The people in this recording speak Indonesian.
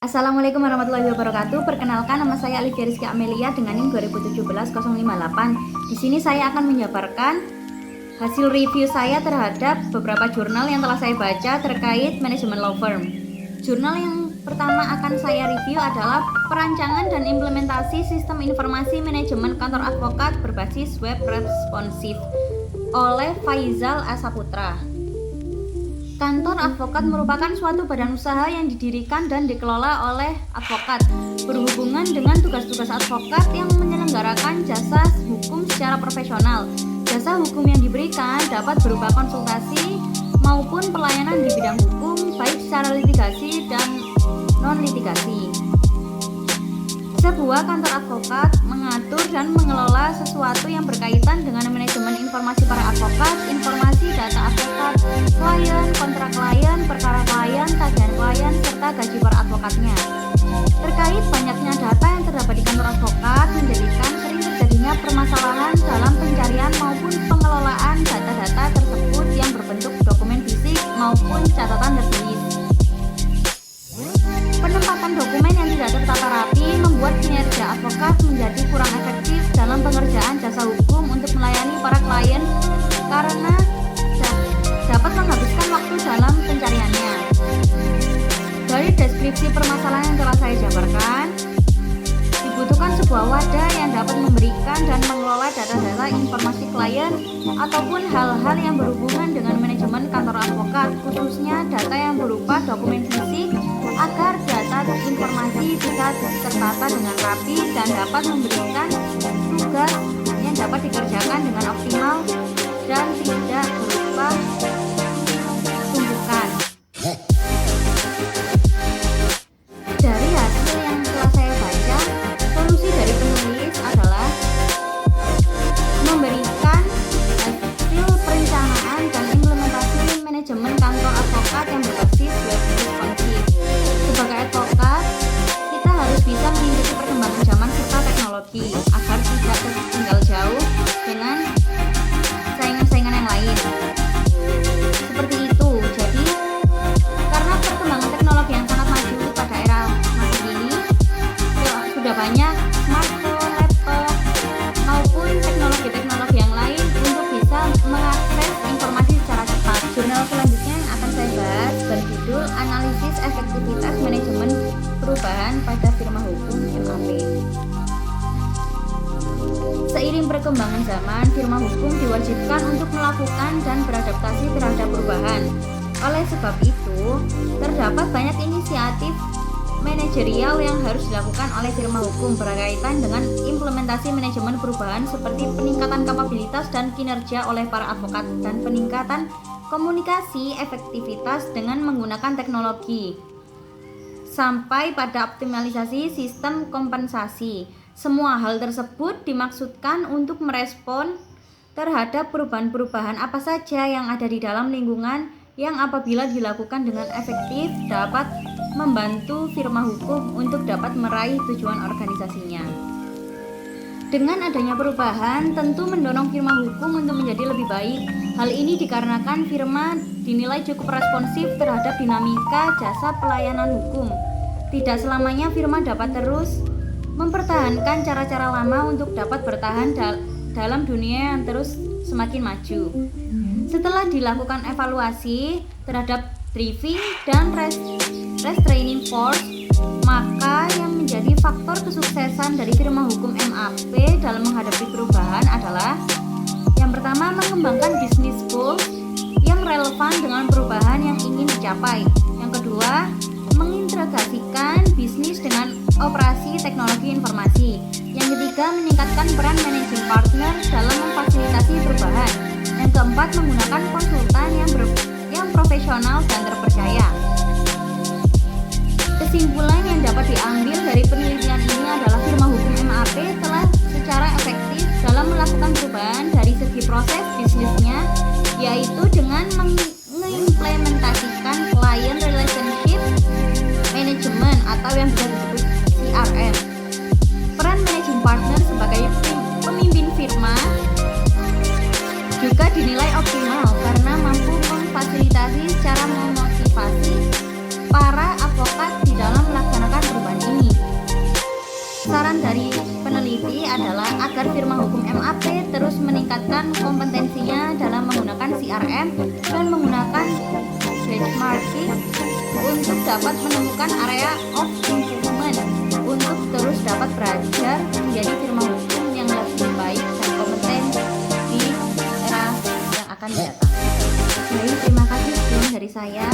Assalamualaikum warahmatullahi wabarakatuh. Perkenalkan, nama saya Alivia Rizky Amelia dengan NIM 2017-058. Di sini saya akan menjabarkan hasil review saya terhadap beberapa jurnal yang telah saya baca terkait manajemen law firm. Jurnal yang pertama akan saya review adalah Perancangan dan Implementasi Sistem Informasi Manajemen Kantor Advokat Berbasis Web Responsif oleh Faizal Asaputra. Kantor advokat merupakan suatu badan usaha yang didirikan dan dikelola oleh advokat, berhubungan dengan tugas-tugas advokat yang menyelenggarakan jasa hukum secara profesional. Jasa hukum yang diberikan dapat berupa konsultasi maupun pelayanan di bidang hukum, baik secara litigasi dan non-litigasi. Sebuah kantor advokat mengatur dan mengelola sesuatu yang berkaitan dengan manajemen informasi para advokat, informasi data advokat, klien, kontrak klien, perkara klien, tagihan klien, serta gaji para advokatnya. Terkait banyaknya data yang terdapat di kantor advokat menjadikan sering terjadinya permasalahan dalam pencarian maupun pengelolaan data-data tersebut yang berbentuk dokumen fisik maupun catatan tertulis. Penempatan dokumen yang tidak tertata rapi membuat kinerja advokat menjadi kurang efektif dalam pengerjaan jasa hukum untuk melayani para klien karena dapat menghabiskan waktu dalam pencariannya. Dari deskripsi permasalahan yang telah saya jabarkan, dibutuhkan sebuah wadah yang dapat memberikan dan mengelola data-data informasi klien ataupun hal-hal yang berhubungan dengan manajemen kantor advokat, khususnya data yang berupa dokumen fisik, agar data dan informasi bisa tertata dengan rapi dan dapat memberikan tugas yang dapat dikerjakan dengan optimal dan tidak berupa tumpukan. Dari hasil yang telah saya baca, solusi dari penulis adalah memberikan hasil perencanaan dan implementasi manajemen kantor advokat yang berbasis web responsif. Sebagai advokat, kita harus bisa mengikuti perkembangan zaman serta teknologi agar tidak tertinggal jauh dengan saingan-saingan yang lain. Seperti itu. Jadi, karena perkembangan teknologi yang sangat maju pada era masa ini, sudah banyak smartphone, laptop, maupun teknologi-teknologi yang lain untuk bisa mengakses informasi secara cepat. Jurnal selanjutnya yang akan saya bahas berjudul Analisis Efektivitas Manajemen Perubahan pada Firma Hukum MAP. Seiring perkembangan zaman, firma hukum diwajibkan untuk melakukan dan beradaptasi terhadap perubahan. Oleh sebab itu, terdapat banyak inisiatif manajerial yang harus dilakukan oleh firma hukum berkaitan dengan implementasi manajemen perubahan seperti peningkatan kapabilitas dan kinerja oleh para advokat dan peningkatan komunikasi efektivitas dengan menggunakan teknologi sampai pada optimalisasi sistem kompensasi. Semua hal tersebut dimaksudkan untuk merespon terhadap perubahan-perubahan apa saja yang ada di dalam lingkungan yang apabila dilakukan dengan efektif dapat membantu firma hukum untuk dapat meraih tujuan organisasinya. Dengan adanya perubahan, tentu mendorong firma hukum untuk menjadi lebih baik. Hal ini dikarenakan firma dinilai cukup responsif terhadap dinamika jasa pelayanan hukum. Tidak selamanya firma dapat terus mempertahankan cara-cara lama untuk dapat bertahan dalam dunia yang terus semakin maju. Setelah dilakukan evaluasi terhadap driving dan restraining force, maka yang menjadi faktor kesuksesan dari firma hukum MAP dalam menghadapi perubahan adalah yang pertama, mengembangkan bisnis goals yang relevan dengan perubahan yang ingin dicapai. Yang kedua, mengintegrasikan bisnis dengan operasi teknologi informasi. Yang ketiga, meningkatkan peran managing partner dalam memfasilitasi perubahan. Yang keempat, menggunakan konsultan yang profesional dan terpercaya. Kesimpulan yang dapat diambil dari penelitian ini adalah firma hukum MAP telah secara efektif dalam melakukan perubahan dari segi proses bisnisnya, yaitu dengan mengimplementasikan client relationship management atau yang bisa disebut CRM. Peran managing partner sebagai pemimpin firma juga dinilai optimal karena mampu memfasilitasi secara memotivasi para advokat di dalam melaksanakan harapan dari peneliti adalah agar firma hukum MAP terus meningkatkan kompetensinya dalam menggunakan CRM dan menggunakan benchmarking untuk dapat menemukan area of improvement untuk terus dapat belajar menjadi firma hukum yang lebih baik dan kompeten di era yang akan datang. Baik, terima kasih sekian dari saya.